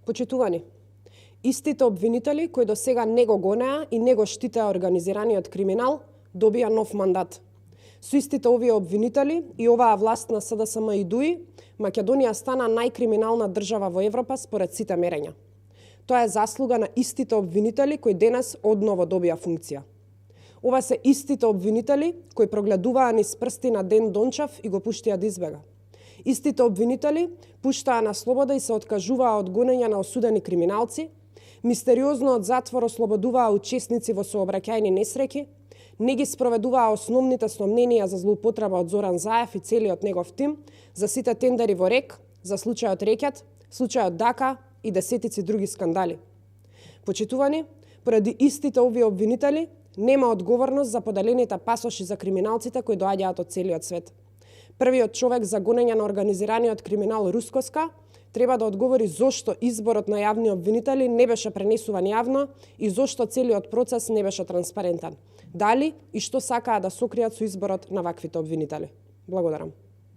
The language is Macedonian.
Почитувани, истите обвинители кои до сега не го гонеа и не го штитеа организираниот криминал, добија нов мандат. Со истите овие обвинители и оваа власт на СДСМ и ДУИ, Македонија стана најкриминална држава во Европа според сите мерења. Тоа е заслуга на истите обвинители кои денес одново добија функција. Ова се истите обвинители кои прогледуваа низ прсти на Ден Дончев и го пуштија да избега. Истите обвинители пуштаа на слобода и се откажуваа од гонење на осудени криминалци, мистериозно од затвор ослободуваа учесници во сообраќајни несреќи, не ги спроведуваа основните сомненија за злоупотреба од Зоран Заев и целиот негов тим, за сите тендери во РЕК, за случајот Рекет, случајот Дака и десетици други скандали. Почитувани, поради истите овие обвинители, нема одговорност за поделените пасоши за криминалците кои доаѓаат од целиот свет. Првиот човек за гонење на организираниот криминал Рускоска треба да одговори зошто изборот на јавни обвинители не беше пренесуван јавно и зошто целиот процес не беше транспарентен. Дали и што сакаа да сокријат со изборот на ваквите обвинители? Благодарам.